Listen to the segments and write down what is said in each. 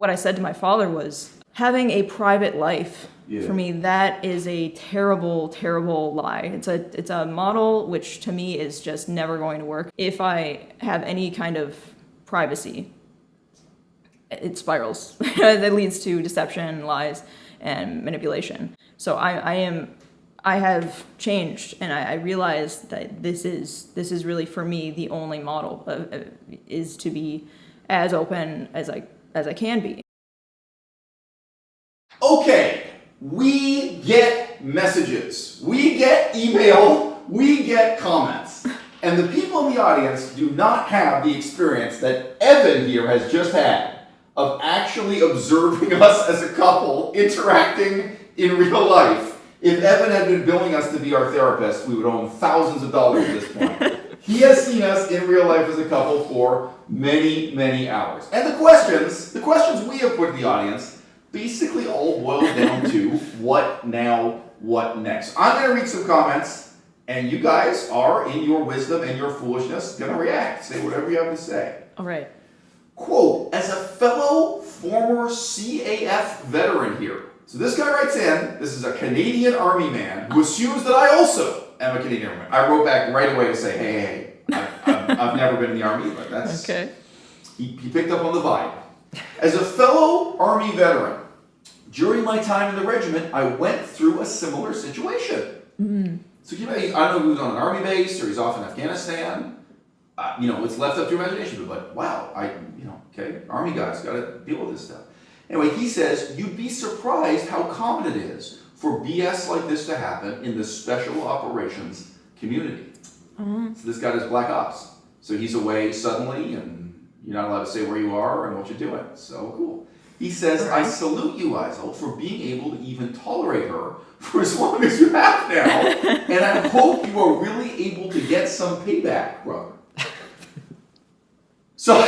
What I said to my father was, having a private life, for me, that is a terrible, terrible lie. It's a model which to me is just never going to work. If I have any kind of privacy, it spirals. That leads to deception, lies, and manipulation. So I have changed, and I realized that this is really for me the only model is to be as open as I can be. Okay, we get messages, we get email, we get comments, and the people in the audience do not have the experience that Evan here has just had of actually observing us as a couple interacting in real life. If Evan had been billing us to be our therapist, we would own thousands of dollars at this point. He has seen us in real life as a couple for many, many hours. And the questions we have put to the audience basically all boil down to what now, what next. I'm going to read some comments, and you guys are, in your wisdom and your foolishness, going to react. Say whatever you have to say. All right. Quote, as a fellow former CAF veteran here. So this guy writes in, this is a Canadian Army man who assumes that I also am a Canadian Army man. I wrote back right away to say, hey, I've never been in the Army, but that's... Okay. He picked up on the vibe. As a fellow Army veteran, during my time in the regiment, I went through a similar situation. Mm-hmm. So I don't know if he was on an Army base or he's off in Afghanistan. It's left up to your imagination. But wow, okay, Army guys got to deal with this stuff. Anyway, he says, you'd be surprised how common it is for BS like this to happen in the special operations community. Mm-hmm. So this guy does Black Ops. So he's away suddenly and you're not allowed to say where you are and what you're doing. So cool. He says, I salute you, Isel, for being able to even tolerate her for as long as you have now. And I hope you are really able to get some payback, brother. So,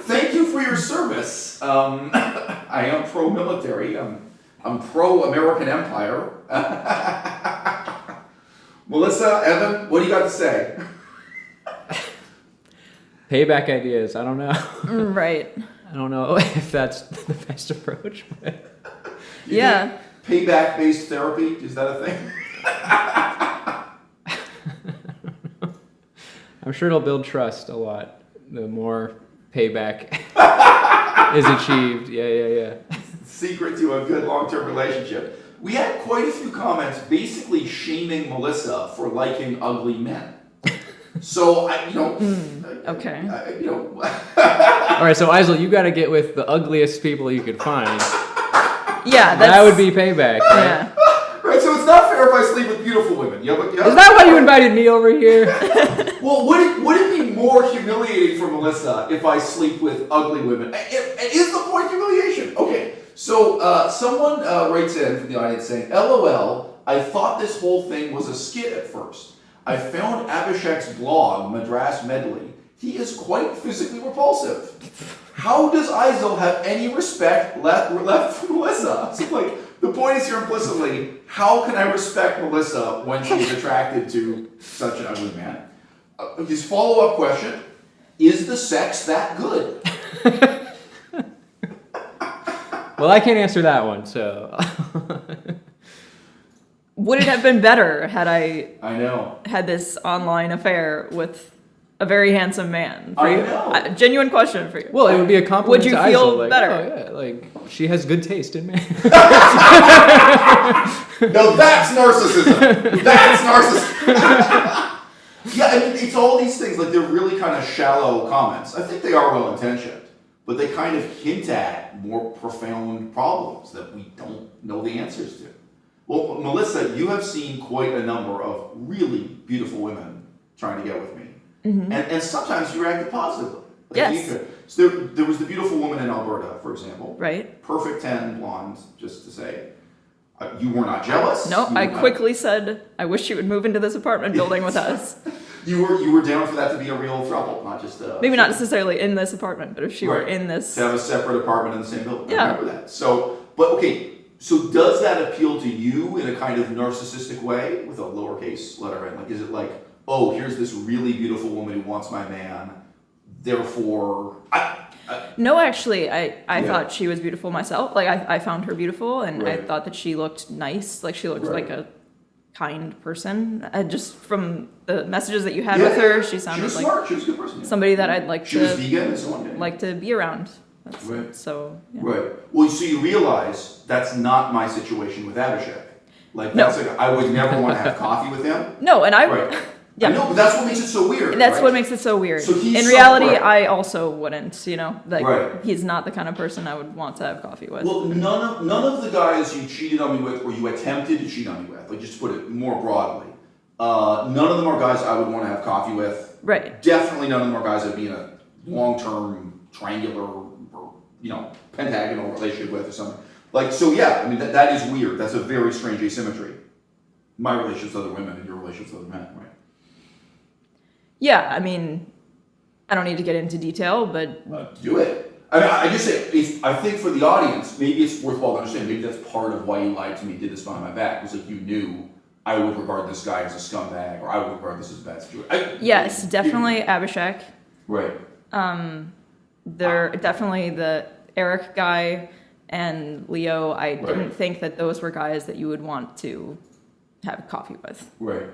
thank you for your service. I am pro-military. I'm pro-American Empire. Melissa, Evan, what do you got to say? Payback ideas, I don't know. Right. I don't know if that's the best approach. But yeah. Payback-based therapy, is that a thing? I'm sure it'll build trust a lot. The more payback is achieved. Yeah. Secret to a good long-term relationship. We had quite a few comments basically shaming Melissa for liking ugly men. So, okay. All right, so Isel, you got to get with the ugliest people you could find. Yeah, that would be payback. Right? Yeah. Right, so it's not fair if I sleep with beautiful women. Is that why you invited me over here? Well, would it be more humiliating for Melissa if I sleep with ugly women? Is the point humiliation? Okay, so someone writes in from the audience saying, LOL, I thought this whole thing was a skit at first. I found Abhishek's blog, Madras Medley. He is quite physically repulsive. How does Isel have any respect left for Melissa? So, the point is here implicitly, how can I respect Melissa when she's attracted to such an ugly man? His follow-up question, is the sex that good? Well, I can't answer that one, so... Would it have been better had I know. Had this online affair with a very handsome man for I you? know. Genuine question for you. Well, it would be a compliment. Would you to feel Isel, better? Oh, yeah, she has good taste in men. No, that's narcissism. That's narcissism. Yeah, it's all these things, they're really kind of shallow comments. I think they are well-intentioned, but they kind of hint at more profound problems that we don't know the answers to. Well, Melissa, you have seen quite a number of really beautiful women trying to get with me. Mm-hmm. And sometimes you reacted positively. Yes. So there was the beautiful woman in Alberta, for example. Right. Perfect 10 blonde, just to say. You were not jealous. No, I quickly said, I wish she would move into this apartment building with us. You were down for that to be a real trouble, not just a... Maybe not necessarily in this apartment, but if she were in this... To have a separate apartment in the same building. Yeah. I remember that. So does that appeal to you in a kind of narcissistic way with a lowercase letter N? Is it here's this really beautiful woman who wants my man, therefore... No, actually, I Yeah. thought she was beautiful myself. Like, I found her beautiful, and I Right. thought that she looked nice. Like, she looked Right. like a kind person. Just from the messages that you had Yeah, with her, yeah. she She sounded was like smart. She was a good person. Yeah. somebody that I'd She was vegan and so on. Yeah. like to be around. That's, Right. So, yeah. Right. Well, so you realize that's not my situation with Abhishek. Like, No. that's like, I would never want to have coffee with him. No, and I, Right. yeah. I know, but that's what makes it so weird. That's right? what makes it so weird. So he's In so- reality, right. I also wouldn't, like, Right. he's not the kind of person I would want to have coffee with. Well, none of the guys you cheated on me with, or you attempted to cheat on me with, like just to put it more broadly, none of them are guys I would want to have coffee with. Right. Definitely none of them are guys I'd be in a long-term triangular or pentagonal relationship with or something. Like, so yeah, I mean that is weird. That's a very strange asymmetry. My relationships with other women and your relationships with other men, right? Yeah, I mean, I don't need to get into detail, but Do it. I mean, I just say, I think for the audience, maybe it's worthwhile to understand, maybe that's part of why you lied to me, did this behind my back, was like you knew I would regard this guy as a scumbag, or I would regard this as a bad situation. yes, definitely Abhishek. Right. They're definitely the Eric guy and Leo. I didn't think that those were guys that you would want to have coffee with. Right.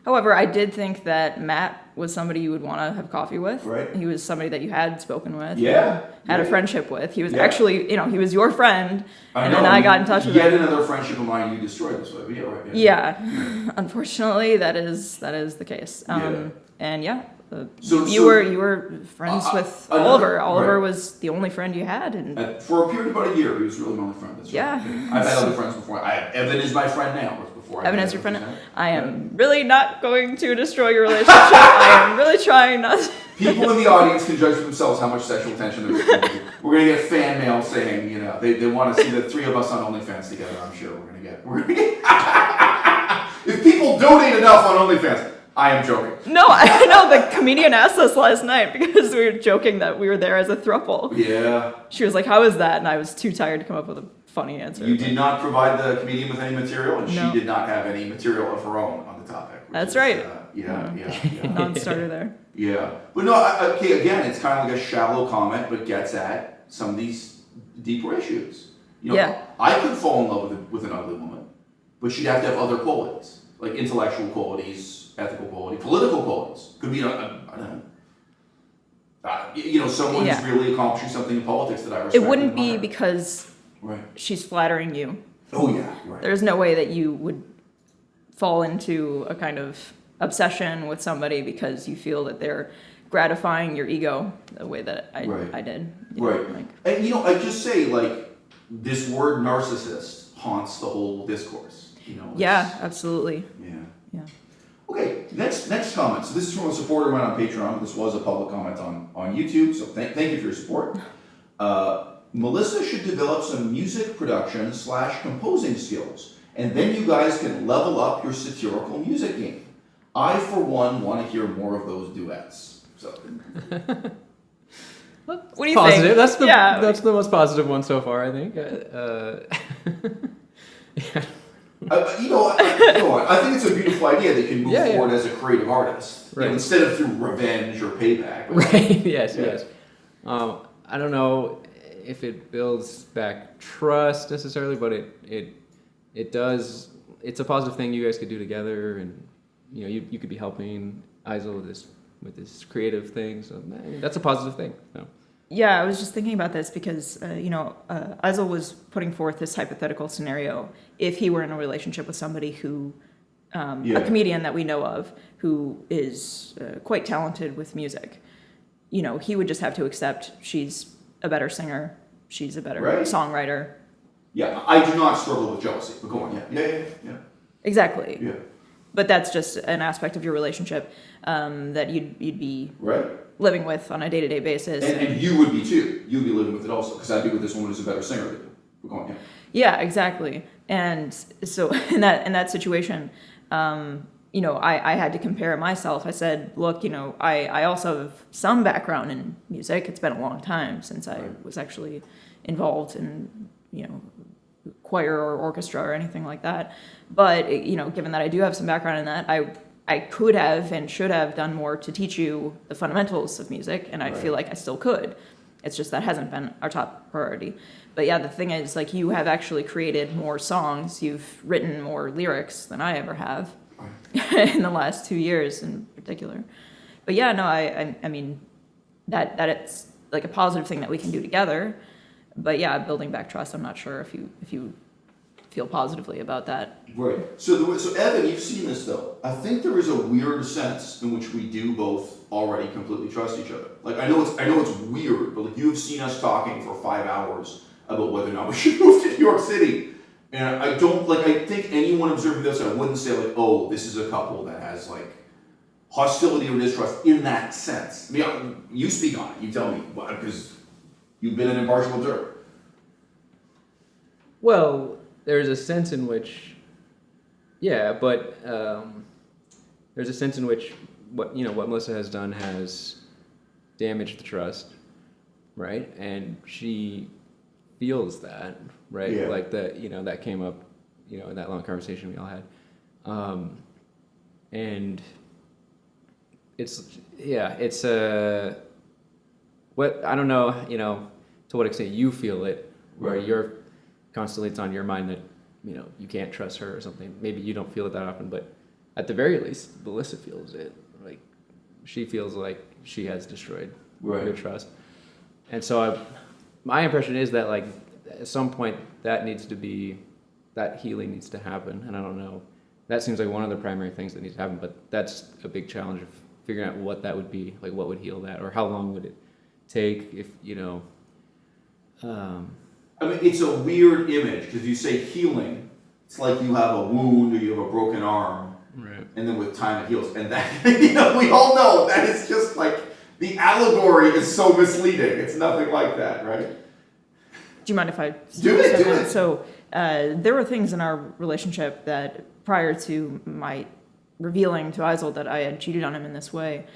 However, I did think that Matt was somebody you would want to have coffee with. Right. He was somebody that you had spoken with. Yeah. Had a Yeah. friendship with. He was Yeah. actually, he was your friend. And know, then I got in touch with yet him. another friendship of mine you destroyed this way. But yeah, right. Yeah. Unfortunately, that is the case. Yeah. And yeah, So- you so- were friends with another- Oliver. Oliver right. was the only friend you had, and For a period of about a year, he was really my only friend. That's Yeah. right. I've had other friends before. Evan is my friend now. Before Evan had is your friend. Evan. I am really not going to destroy your relationship. I am really trying not. People in the audience can judge for themselves how much sexual tension there is. We're gonna get fan mail saying, they want to see the three of us on OnlyFans together. I'm sure we're gonna get. If people donate enough on OnlyFans, I am joking. No, I know the comedian asked us last night because we were joking that we were there as a throuple. Yeah. She was like, "How is that?" And I was too tired to come up with a funny answer. You did not provide the comedian with any material, and No. she did not have any material of her own on the topic. which That's is, right. Yeah. Non-starter there. Yeah. But no, okay, again, it's kind of like a shallow comment, but gets at some of these deeper issues. Yeah. I could fall in love with an ugly woman, but she'd have to have other qualities, like intellectual qualities, ethical qualities, political qualities. Could be, I don't know, someone who's really accomplishing something in politics that I respect. It wouldn't and be admire. because Right. she's flattering you. Oh, yeah, right. There's no way that you would fall into a kind of obsession with somebody because you feel that they're gratifying your ego the way that I did. Right. And, I just say, this word narcissist haunts the whole discourse. Yeah, absolutely. Yeah. Okay, next comment. So this is from a supporter who went on Patreon. This was a public comment on YouTube, so thank you for your support. Melissa should develop some music production / composing skills, and then you guys can level up your satirical music game. I, for one, want to hear more of those duets. So, What do you Positive. think? That's the most positive one so far, I think. Yeah. I think it's a beautiful idea that you can move Yeah. forward as a creative artist, Right. instead of through revenge or payback. Right. Yes. Yeah. Yes. I don't know if it builds back trust necessarily, but it does. It's a positive thing you guys could do together, and you could be helping Isel with this creative thing. So that's a positive thing. So. Yeah, I was just thinking about this because, Isel was putting forth this hypothetical scenario. If he were in a relationship with somebody who, a comedian that we know of, who is quite talented with music, he would just have to accept she's a better singer, she's a better songwriter. Yeah, I do not struggle with jealousy, but go on, yeah. Exactly. Yeah. But that's just an aspect of your relationship that you'd be living with on a day-to-day basis. And you would be too. You'd be living with it also, because I'd be with this woman who's a better singer than you. We're going, Yeah, exactly. And so in that situation, I had to compare myself. I said, look, I also have some background in music. It's been a long time since I was actually involved in, choir or orchestra or anything like that. But, given that I do have some background in that, I could have and should have done more to teach you the fundamentals of music, and I feel like I still could. It's just that hasn't been our top priority. But yeah, the thing is, like, you have actually created more songs. You've written more lyrics than I ever have in the last 2 years in particular. But yeah, no, I mean, that it's like a positive thing that we can do together. But yeah, building back trust, I'm not sure if you feel positively about that. Right. So Evan, you've seen this though. I think there is a weird sense in which we do both already completely trust each other. Like I know it's weird, but like you have seen us talking for 5 hours about whether or not we should move to New York City. And I think anyone observing this, I wouldn't say like, oh, this is a couple that has like hostility or distrust in that sense. I mean, you speak on it. You tell me, because you've been an impartial observer. Well, there's a sense in which, yeah, but there's a sense in which what Melissa has done has damaged the trust, right? And she feels that, right? Yeah. Like that, that came up, in that long conversation we all had, and it's what I don't know, to what extent you feel it, where Right. you're constantly it's on your mind that you can't trust her or something. Maybe you don't feel it that often, but at the very least, Melissa feels it. Like she feels like she has destroyed Right. your trust, and so my impression is that like at some point that healing needs to happen, and I don't know. That seems like one of the primary things that needs to happen, but that's a big challenge of figuring out what that would be, like what would heal that, or how long would it take if I mean, it's a weird image because you say healing, it's like you have a wound or you have a broken arm, right. and then with time it heals. And that, we all know that is just like the allegory is so misleading. It's nothing like that, right? Do you mind if I Do it. So there were things in our relationship that prior to my revealing to Eisel that I had cheated on him in this way,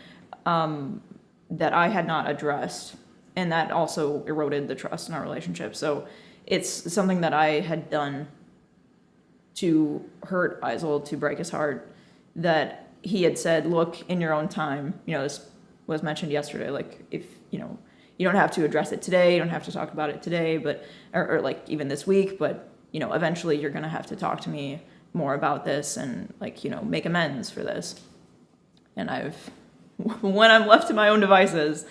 that I had not addressed. And that also eroded the trust in our relationship. So it's something that I had done to hurt Eisel, to break his heart, that he had said, look, in your own time, this was mentioned yesterday, like if, you don't have to address it today, you don't have to talk about it today, but, or like even this week, but, eventually you're going to have to talk to me more about this and like, make amends for this. And when I'm left to my own devices,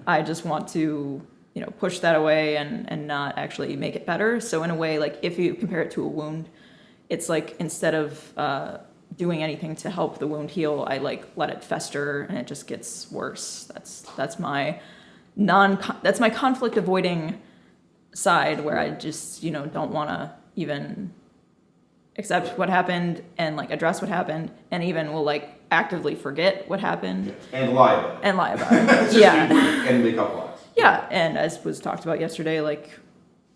I just want to, push that away and not actually make it better. So in a way, like if you compare it to a wound, it's like instead of doing anything to help the wound heal, I like let it fester and it just gets worse. That's my conflict avoiding side where I just, don't want to even accept what happened and like address what happened and even will like actively forget what happened And lie about it. and lie about it. Yeah. And make up lies. Yeah, and as was talked about yesterday, like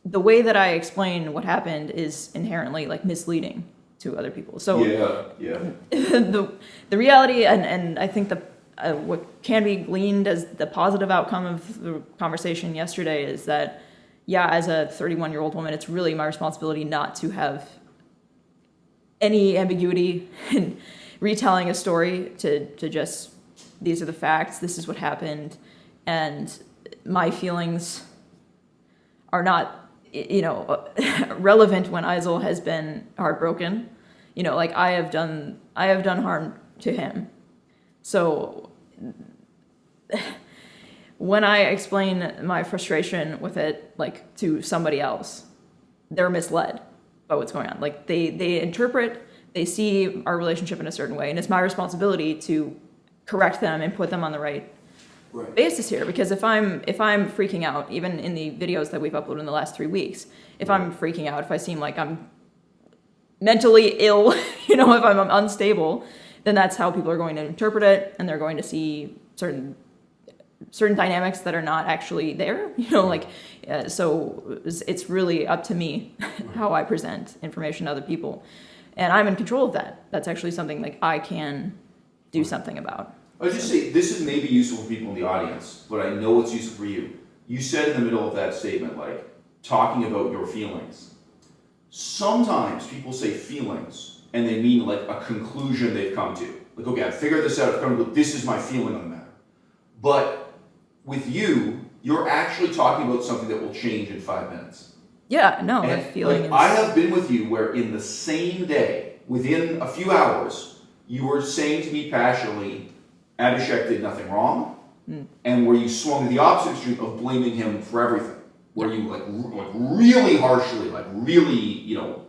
the way that I explain what happened is inherently like misleading to other people. So Yeah. the reality and I think what can be gleaned as the positive outcome of the conversation yesterday is that as a 31-year-old woman, it's really my responsibility not to have any ambiguity in retelling a story, to just, these are the facts, this is what happened, and my feelings are not, relevant when Eisel has been heartbroken. Like I have done harm to him. So when I explain my frustration with it, like to somebody else, they're misled by what's going on. Like they interpret, they see our relationship in a certain way, and it's my responsibility to correct them and put them on the right basis here. Because if I'm freaking out, even in the videos that we've uploaded in the last 3 weeks, if I'm freaking out, if I seem like I'm mentally ill, if I'm unstable, then that's how people are going to interpret it, and they're going to see certain dynamics that are not actually there, so it's really up to me how I present information to other people, and I'm in control of that. That's actually something like I can do something about. I was just say, this is maybe useful for people in the audience, but I know it's useful for you. You said in the middle of that statement, like, talking about your feelings. Sometimes people say feelings, and they mean like a conclusion they've come to. Like, okay, I figured this out, I've come to, this is my feeling on the matter. But with you, you're actually talking about something that will change in 5 minutes. Yeah, no, And that feeling like, I is. have been with you where in the same day, within a few hours, you were saying to me passionately, Abhishek did nothing wrong, and where you swung to the opposite extreme of blaming him for everything, where you like really harshly, like really, you know,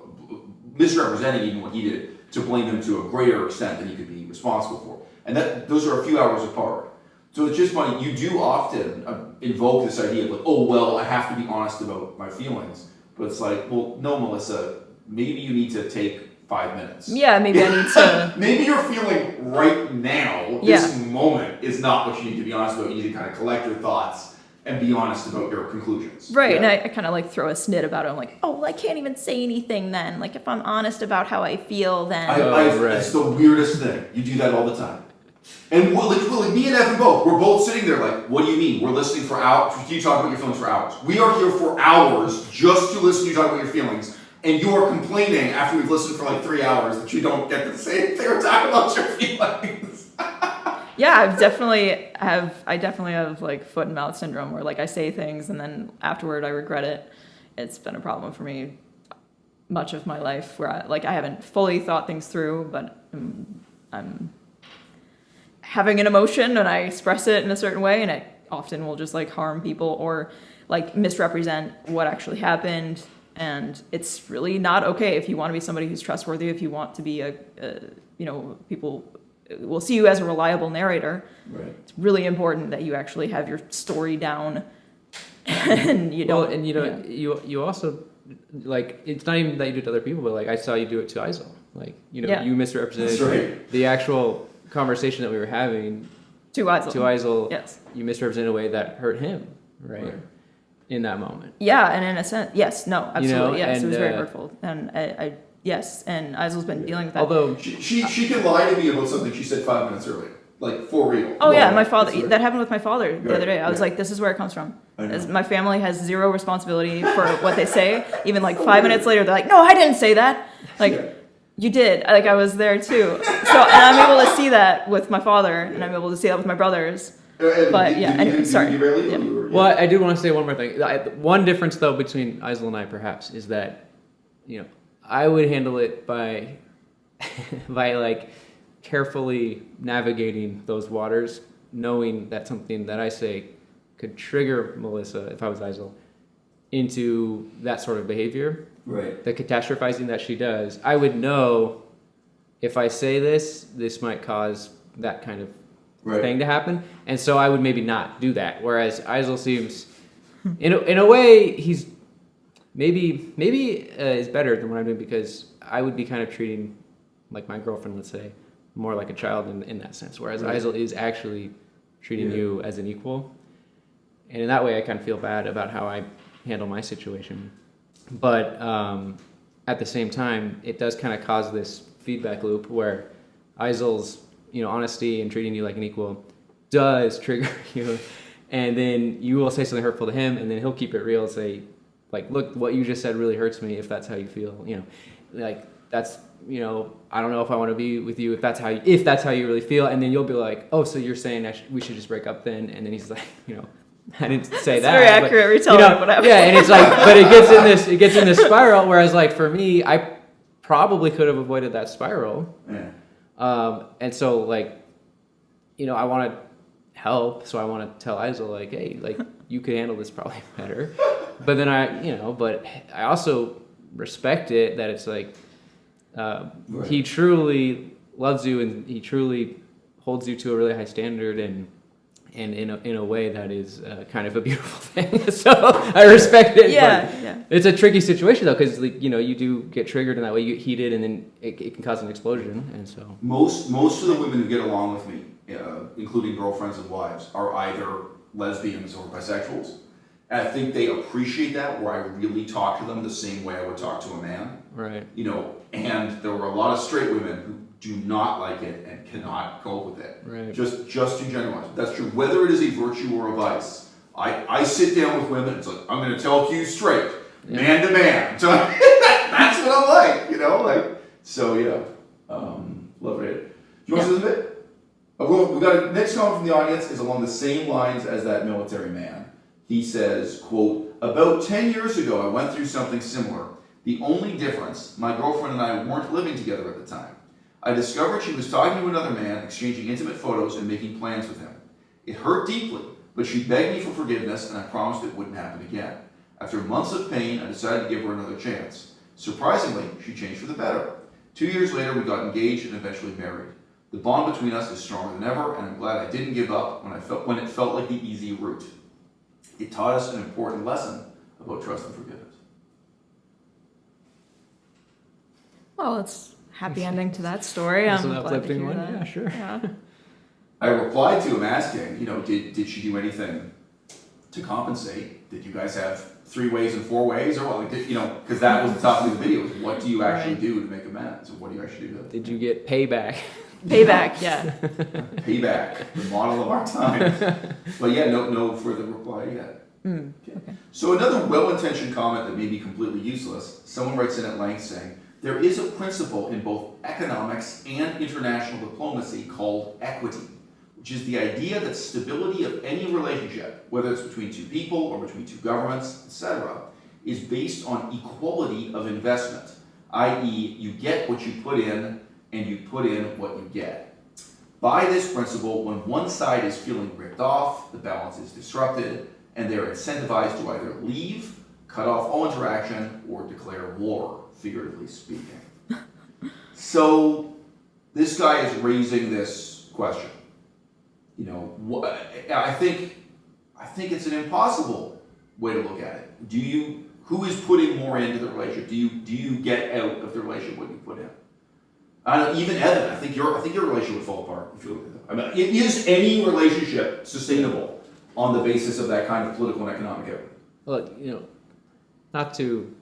misrepresenting even what he did to blame him to a greater extent than he could be responsible for. And that those are a few hours apart. So it's just funny, you do often invoke this idea of like, oh, well, I have to be honest about my feelings. But it's like, well, no, Melissa, maybe you need to take 5 minutes. Yeah, maybe I need to. Maybe you're feeling right now, this moment is not what you need to be honest about. You need to kind of collect your thoughts and be honest about your conclusions. Right, and I kind of like throw a snit about it. I'm like, oh, well, I can't even say anything then. Like, if I'm honest about how I feel, then. It's the weirdest thing. You do that all the time. And like me and Evan both, we're both sitting there like, what do you mean? We're listening for hours. You talk about your feelings for hours. We are here for hours just to listen to you talk about your feelings. And you are complaining after we've listened for like 3 hours that you don't get to say anything or talk about your feelings. Yeah, I definitely have like foot and mouth syndrome where like I say things and then afterward I regret it. It's been a problem for me much of my life where I haven't fully thought things through, but I'm having an emotion and I express it in a certain way and it often will just like harm people or like misrepresent what actually happened. And it's really not okay if you want to be somebody who's trustworthy, if you want to be people will see you as a reliable narrator. Right. It's really important that you actually have your story down and you don't. Well, and you also, like, it's not even that you do it to other people, but like I saw you do it to Isel. Like, you misrepresented the actual conversation that we were having to Isel. Yes. You misrepresented in a way that hurt him, right? In that moment. Yeah, and in a sense, yes, no, absolutely, yes, and, it was very hurtful, and I yes, and Isel's been dealing with that. Although she can lie to me about something she said 5 minutes earlier, like for real. Oh yeah, my father. That happened with my father the other day. I was Yeah. like, this is where it comes from. As my family has zero responsibility for what they say. Even like 5 minutes later, they're like, no, I didn't say that. Like, you did. Like I was there too. So and I'm able to see that with my father, and I'm able to see that with my brothers. But yeah, anyway, sorry. Yeah. Well, I do want to say one more thing. One difference, though, between Isel and I, perhaps, is that, I would handle it by like carefully navigating those waters, knowing that something that I say could trigger Melissa, if I was Isel, into that sort of behavior. Right. The catastrophizing that she does, I would know if I say this might cause that kind of thing to happen, and so I would maybe not do that. Whereas Isel seems, in a way, he's maybe is better than what I'm doing because I would be kind of treating like my girlfriend, let's say, more like a child in that sense. Whereas Isel is actually treating you as an equal, and in that way, I kind of feel bad about how I handle my situation. But at the same time, it does kind of cause this feedback loop where Isel's honesty and treating you like an equal does trigger you, and then you will say something hurtful to him, and then he'll keep it real and say, like, look, what you just said really hurts me. If that's how you feel, like that's I don't know if I want to be with you if that's how you really feel, and then you'll be like, oh, so you're saying we should just break up then, and then he's like, I didn't say that. Very accurate retelling of what happened. Yeah, and it's like, but it gets in this spiral. Whereas, like for me, I probably could have avoided that spiral. Yeah. And so, like, I want to help, so I want to tell Isel, like, hey, like, you could handle this probably better. But then but I also respect it that it's like, he truly loves you and he truly holds you to a really high standard and in a way that is kind of a beautiful thing. So I respect it. Yeah. It's a tricky situation though, because you do get triggered in that way. You get heated, and then it can cause an explosion. And so Most of the women who get along with me, including girlfriends and wives, are either lesbians or bisexuals. And I think they appreciate that, where I really talk to them the same way I would talk to a man. right. And there were a lot of straight women who do not like it and cannot cope with it. Right. Just to generalize. That's true. Whether it is a virtue or a vice, I sit down with women, it's like, I'm going to tell it to you straight, man to man. So that's what I'm like, so yeah. Love it. Do you want to say this a bit? We got a next comment from the audience is along the same lines as that military man. He says, quote, "About 10 years ago, I went through something similar. The only difference, my girlfriend and I weren't living together at the time. I discovered she was talking to another man, exchanging intimate photos and making plans with him. It hurt deeply, but she begged me for forgiveness and I promised it wouldn't happen again. After months of pain, I decided to give her another chance. Surprisingly, she changed for the better. 2 years later, we got engaged and eventually married. The bond between us is stronger than ever, and I'm glad I didn't give up when it felt like the easy route. It taught us an important lesson about trust and forgiveness." Well, it's a happy ending to that story. That's I'm an glad to uplifting hear one. that. Yeah, sure. Yeah. I replied to him asking, did she do anything to compensate? Did you guys have 3 ways and 4 ways, or what? Because that was the topic of the video. Was what do you actually Right. do to make amends? So what do you actually do to Did you get payback? Payback, yeah. payback? The model of our times. But yeah, no further reply yet. Okay. So another well-intentioned comment that may be completely useless. Someone writes in at length saying, "There is a principle in both economics and international diplomacy called equity, which is the idea that stability of any relationship, whether it's between 2 people or between 2 governments, etc., is based on equality of investment, i.e. you get what you put in and you put in what you get. By this principle, when one side is feeling ripped off, the balance is disrupted, and they're incentivized to either leave, cut off all interaction, or declare war, figuratively speaking." So this guy is raising this question. I think it's an impossible way to look at it. Who is putting more into the relationship? Do you get out of the relationship what you put in? Even Evan, I think your relationship would fall apart if you look at that. Is any relationship sustainable on the basis of that kind of political and economic equity? Well, not to,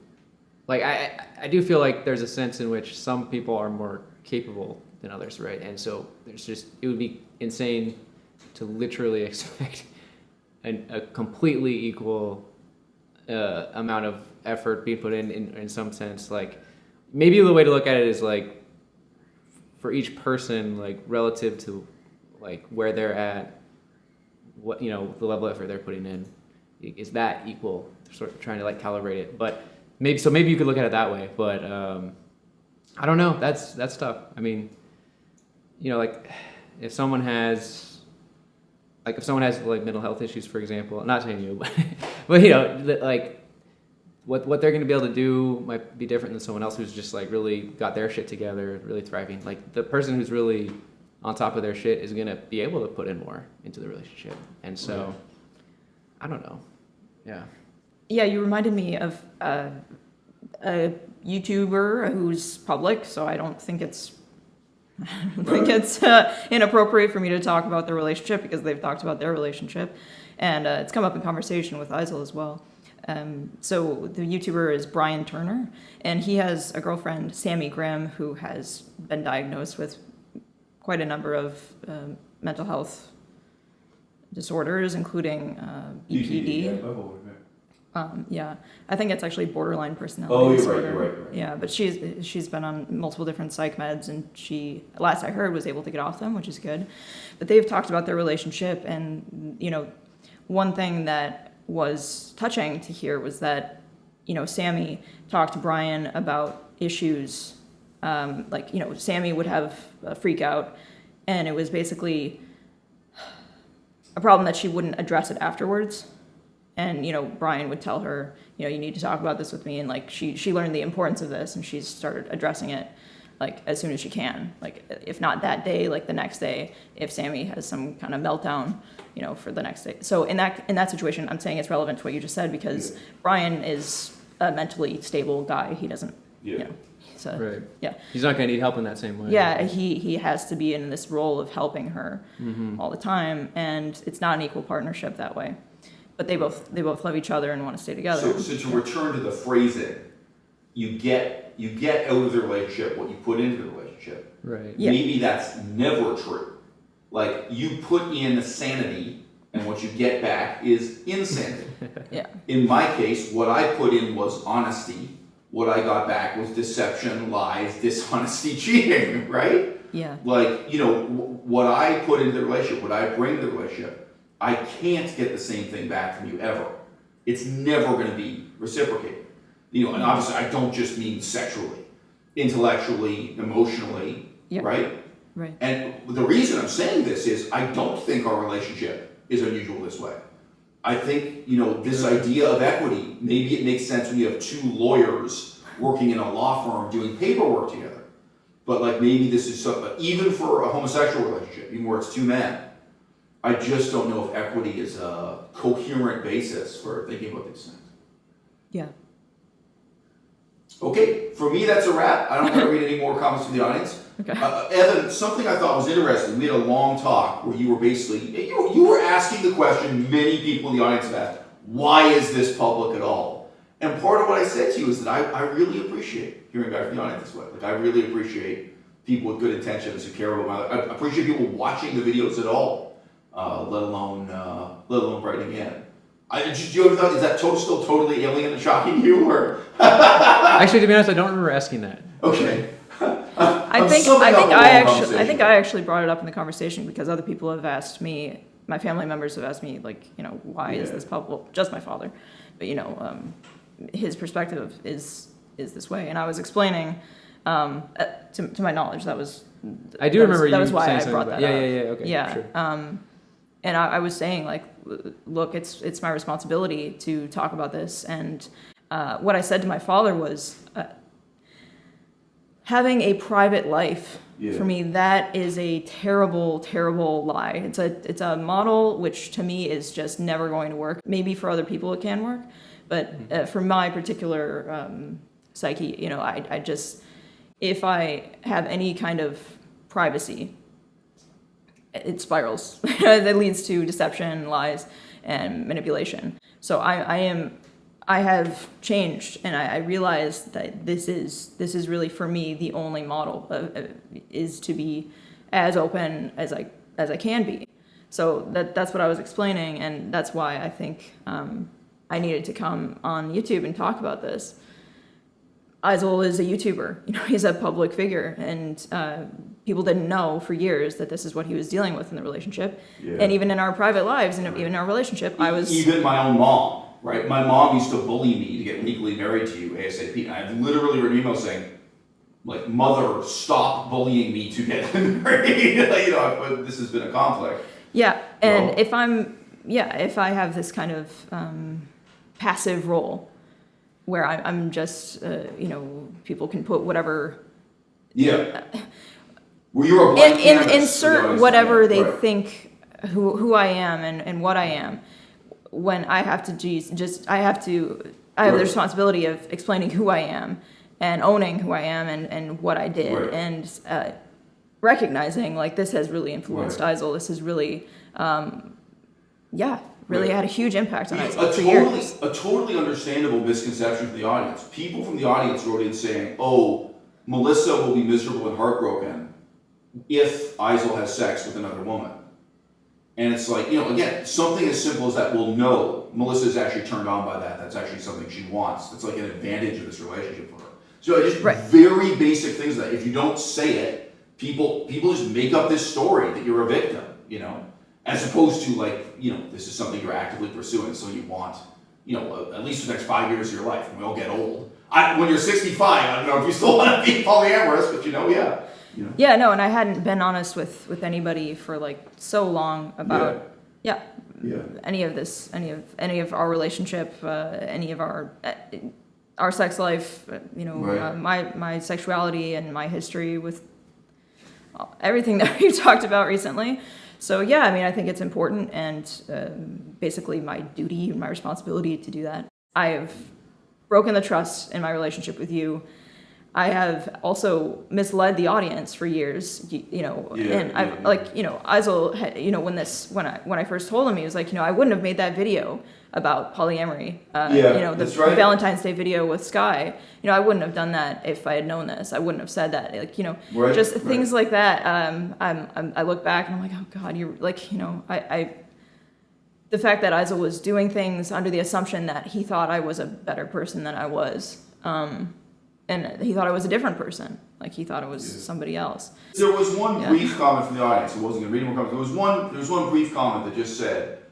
I do feel like there's a sense in which some people are more capable than others, right? And so it would be insane to literally expect a completely equal amount of effort being put in some sense. Like, maybe the way to look at it is for each person, relative to where they're at, what the level of effort they're putting in, is that equal? Sort of trying to calibrate it, but maybe you could look at it that way. But I don't know. That's tough. I mean, if someone has mental health issues, for example, I'm not saying you, but what they're going to be able to do might be different than someone else who's just really got their shit together, really thriving. The person who's really on top of their shit is going to be able to put in more into the relationship. And so, right. I don't know. Yeah. Yeah, you reminded me of a YouTuber who's public, so I don't think it's inappropriate for me to talk about their relationship because they've talked about their relationship, and it's come up in conversation with Eisel as well. So the YouTuber is Brian Turner, and he has a girlfriend, Sammy Grimm, who has been diagnosed with quite a number of mental health disorders, including BPD. Yeah, I think it's actually borderline personality disorder. You're right. Yeah, but she's been on multiple different psych meds, and she, last I heard, was able to get off them, which is good. But they've talked about their relationship, and one thing that was touching to hear was that Sammy talked to Brian about issues, Sammy would have a freak out, and it was basically a problem that she wouldn't address it afterwards. And, Brian would tell her, you need to talk about this with me. And she learned the importance of this, and she's started addressing it as soon as she can. If not that day, the next day, if Sammy has some kind of meltdown, for the next day. So in that situation, I'm saying it's relevant to what you just said, because Brian is a mentally stable guy. He doesn't, right. Yeah. He's not going to need help in that same way. Yeah, he has to be in this role of helping her all the time, and it's not an equal partnership that way. But they both love each other and want to stay together. So to return to the phrasing, you get out of the relationship what you put into the relationship. Right. Yeah. Maybe that's never true. You put in sanity, and what you get back is insanity. Yeah. In my case, what I put in was honesty. What I got back was deception, lies, dishonesty, cheating. Right? Yeah. What I put into the relationship, what I bring to the relationship, I can't get the same thing back from you ever. It's never going to be reciprocated. You know, and obviously I don't just mean sexually, intellectually, emotionally, Yep. right? Right. And the reason I'm saying this is I don't think our relationship is unusual this way. I think, you know, this idea of equity, maybe it makes sense when you have two lawyers working in a law firm doing paperwork together. But like maybe this is something, even for a homosexual relationship, even where it's two men, I just don't know if equity is a coherent basis for thinking about these things. Yeah. Okay, for me that's a wrap. I don't want to read any more comments from the audience. Okay. Evan, something I thought was interesting, we had a long talk where you were basically, you were asking the question many people in the audience have asked, why is this public at all? And part of what I said to you is that I really appreciate hearing back from the audience this way. Like I really appreciate people with good intentions who care about my life. I appreciate people watching the videos at all, let alone writing in. Do you ever thought, is that still totally alien and shocking you, or? Actually, to be honest, I don't remember asking that. Okay. I think I actually brought it up in the conversation because other people have asked me, my family members have asked me, like, you know, why is this public? Well, just my father, but you know, his perspective is this way, and I was explaining, to my knowledge, that was. I do remember you that was why saying I something brought about that up. Yeah, okay. Yeah. Sure. And I was saying, like, look, it's my responsibility to talk about this, and what I said to my father was. Having a private life, for me, that is a terrible, terrible lie. It's a model which to me is just never going to work. Maybe for other people it can work, but for my particular psyche, you know, I just, if I have any kind of privacy, it spirals. That leads to deception, lies, and manipulation. So I have changed, and I realized that this is really for me the only model is to be as open as I can be. So that's what I was explaining, and that's why I think I needed to come on YouTube and talk about this. Aizal is a YouTuber, you know, he's a public figure, and people didn't know for years that this is what he was dealing with in the relationship, and even in our private lives, and even in our relationship, I was even my own mom. Right, my mom used to bully me to get legally married to you ASAP. And I've literally written an email saying, like, mother, stop bullying me to get married. You know, this has been a conflict. Yeah, and if I have this kind of passive role where I'm just, you know, people can put whatever. Yeah. Well, you're a blank canvas. Insert whatever they think who I am and what I am. When I have to I have the responsibility of explaining who I am and owning who I am and what I did and recognizing like this has really influenced Aizal. This has really, really had a huge impact on Aizal for years. A totally understandable misconception from the audience. People from the audience wrote in saying, "Oh, Melissa will be miserable and heartbroken if Aizal has sex with another woman." And it's like, you know, again, something as simple as that, well, no, Melissa is actually turned on by that. That's actually something she wants. That's like an advantage of this relationship for her. So just very basic things that if you don't say it, people just make up this story that you're a victim, you know, as opposed to like, you know, this is something you're actively pursuing, so you want, you know, at least for the next 5 years of your life, and we all get old. When you're 65, I don't know if you still want to be polyamorous, but you know, You know? Yeah, no, and I hadn't been honest with anybody for like so long about any of this, any of our relationship, any of our sex life, you know, my sexuality and my history with everything that we've talked about recently. So yeah, I mean, I think it's important and basically my duty and my responsibility to do that. I have broken the trust in my relationship with you. I have also misled the audience for years, you know, like, you know, Aizal, you know, when I first told him, he was like, you know, I wouldn't have made that video about polyamory, you know, the Valentine's Day video with Sky, you know, I wouldn't have done that if I had known this. I wouldn't have said that, like, you know, just things like that. I look back and I'm like, oh God, you're like, you know, the fact that Aizal was doing things under the assumption that he thought I was a better person than I was, and he thought I was a different person. Like he thought it was somebody else. There was one brief comment from the audience. I wasn't going to read more comments. There was one brief comment that just said,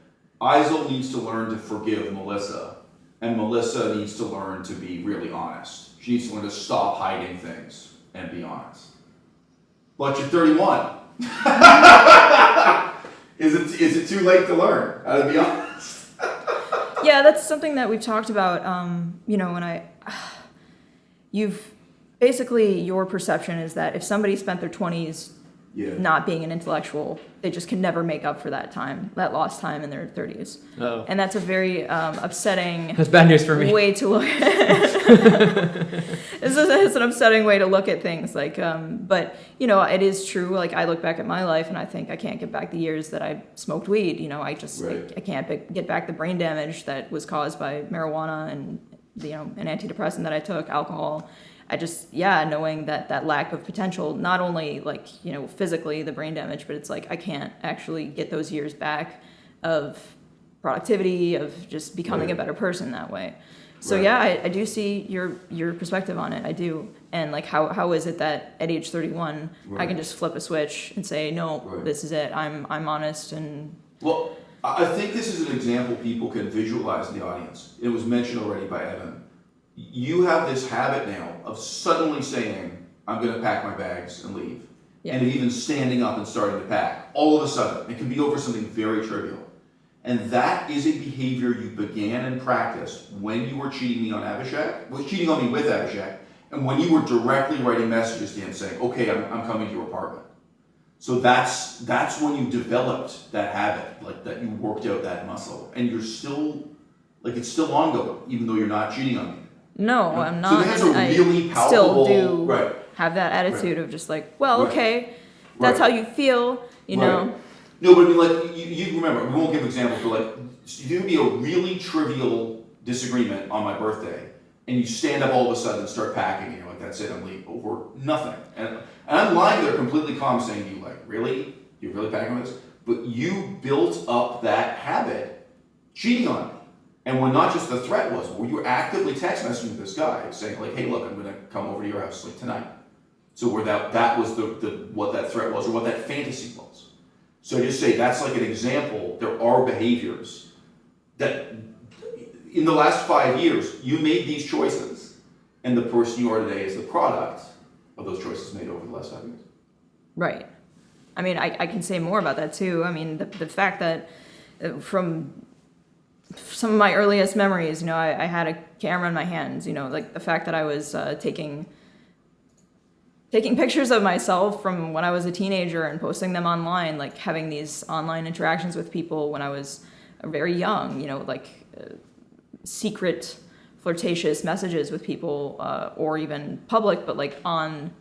Isel needs to learn to forgive Melissa, and Melissa needs to learn to be really honest. She needs to learn to stop hiding things and be honest. But you're 31. Is it too late to learn how to be honest? Yeah, that's something that we've talked about. You've basically, your perception is that if somebody spent their 20s not being an intellectual, they just can never make up for that lost time in their 30s. Uh-oh. And that's a very upsetting. That's bad news for me. Way to look. It's an upsetting way to look at things. But it is true. Like, I look back at my life and I think I can't get back the years that I smoked weed. I can't get back the brain damage that was caused by marijuana and an antidepressant that I took, alcohol. I just, knowing that lack of potential, not only physically the brain damage, but it's like I can't actually get those years back of productivity, of just becoming a better person that way. So I do see your perspective on it. I do. And how is it that at age 31 I can just flip a switch and say, no, this is it. I'm honest. And well, I think this is an example people can visualize in the audience. It was mentioned already by Evan. You have this habit now of suddenly saying, I'm going to pack my bags and leave. Yeah. And even standing up and starting to pack. All of a sudden. It can be over something very trivial. And that is a behavior you began and practiced when you were cheating me on cheating on me with Abhishek, and when you were directly writing messages to him saying, okay, I'm coming to your apartment. So that's when you developed that habit, that you worked out that muscle. And you're still, it's still ongoing, even though you're not cheating on me. No, I'm not. So that's a really I palpable... still do have that attitude of just okay, that's how you feel, know. No, but I mean, you remember, we won't give examples, but you can be a really trivial disagreement on my birthday, and you stand up all of a sudden and start packing, and you're like, that's it, I'm leaving, over nothing. And I'm lying there completely calm saying to you, really? You're really packing with this? But you built up that habit cheating on me. And when not just the threat was, where you were actively text messaging this guy saying, hey, look, I'm going to come over to your house tonight. So where that was what that threat was, or what that fantasy was. So I just say that's an example. There are behaviors that in the last 5 years, you made these choices, and the person you are today is the product of those choices made over the last 5 years. Right. I mean, I can say more about that too. I mean, the fact that from some of my earliest memories, I had a camera in my hands, the fact that I was taking pictures of myself from when I was a teenager and posting them online, having these online interactions with people when I was very young, secret flirtatious messages with people, or even public, but on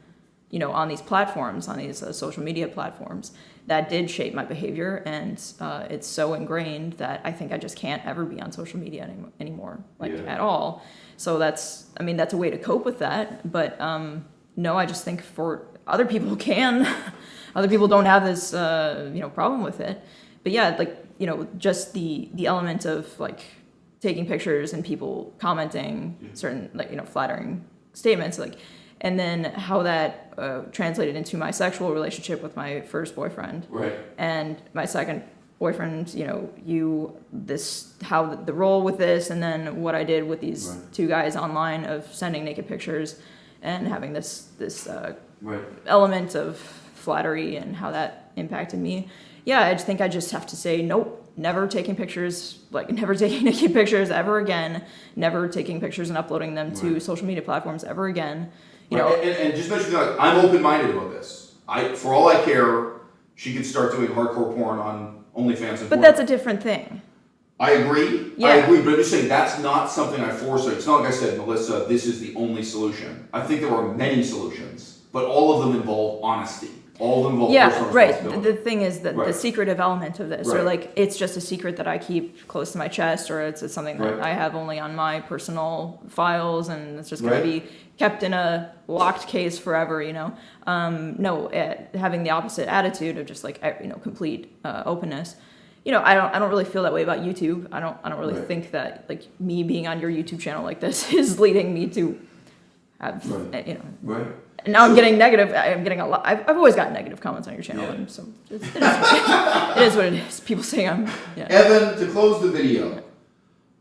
these platforms, on these social media platforms, that did shape my behavior. And it's so ingrained that I think I just can't ever be on social media anymore, at all. So that's a way to cope with that. But no, I just think for other people other people don't have this, problem with it. But yeah, just the element of taking pictures and people commenting certain, flattering statements, and then how that translated into my sexual relationship with my first boyfriend. Right. And my second boyfriend, how the role with this, and then what I did with these two guys online of sending naked pictures and having this element of flattery and how that impacted me. Yeah, I just think I just have to say, nope, never taking pictures, never taking naked pictures ever again, never taking pictures and uploading them to social media platforms ever again. And just mention I'm open-minded about this. For all I care, she could start doing hardcore porn on OnlyFans. But that's a different thing. I agree. Yeah. I agree, but I'm just saying that's not something I force her. It's not like I said, Melissa, this is the only solution. I think there are many solutions, but all of them involve honesty. All of them involve personal responsibility. The thing is that the secretive element of this, or it's just a secret that I keep close to my chest, or it's something that I have only on my personal files, and it's just going to be kept in a locked case forever. Having the opposite attitude of just complete openness. I don't really feel that way about YouTube. I don't really think that me being on your YouTube channel like this is leading me to have, Right. you know. Right. And now I'm getting negative. I'm getting a lot. I've always gotten negative comments on your channel, Yeah. and so it is what it is. People saying I'm. Yeah. Evan, to close the video,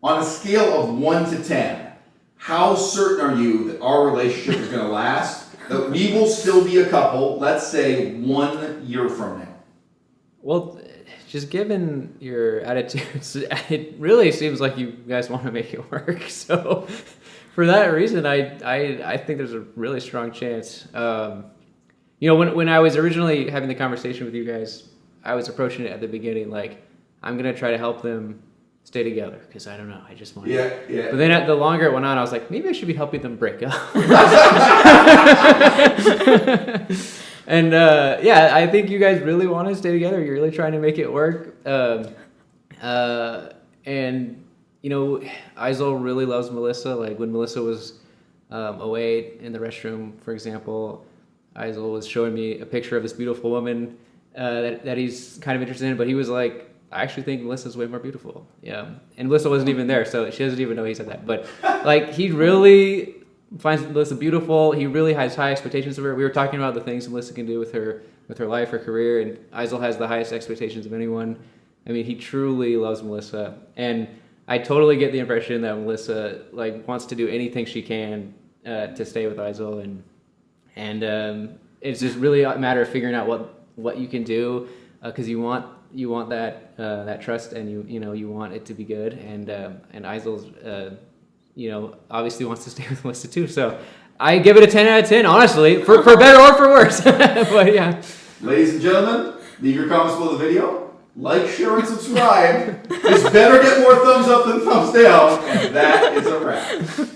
on a scale of 1 to 10, how certain are you that our relationship is going to last? That we will still be a couple, let's say 1 year from now? Well, just given your attitudes, it really seems like you guys want to make it work. So, for that reason, I think there's a really strong chance. You know, when I was originally having the conversation with you guys, I was approaching it at the beginning like, I'm gonna try to help them stay together because I don't know, I just want. Yeah, yeah. But then the longer it went on, I was like, maybe I should be helping them break up. And yeah, I think you guys really want to stay together. You're really trying to make it work. And you know, Isel really loves Melissa. Like when Melissa was away in the restroom, for example, Isel was showing me a picture of this beautiful woman that he's kind of interested in. But he was like, I actually think Melissa's way more beautiful. Yeah, and Melissa wasn't even there, so she doesn't even know he said that. But like, he really finds Melissa beautiful. He really has high expectations of her. We were talking about the things Melissa can do with her life, her career, and Isel has the highest expectations of anyone. I mean, he truly loves Melissa, and I totally get the impression that Melissa like wants to do anything she can to stay with Isel, and it's just really a matter of figuring out what you can do because you want that trust, and you want it to be good, and Isel's obviously wants to stay with Melissa too. So I give it a 10 out of 10, honestly, for better or for worse. But yeah. Ladies and gentlemen, leave your comments below the video. Like, share, and subscribe. This better get more thumbs up than thumbs down, and that is a wrap.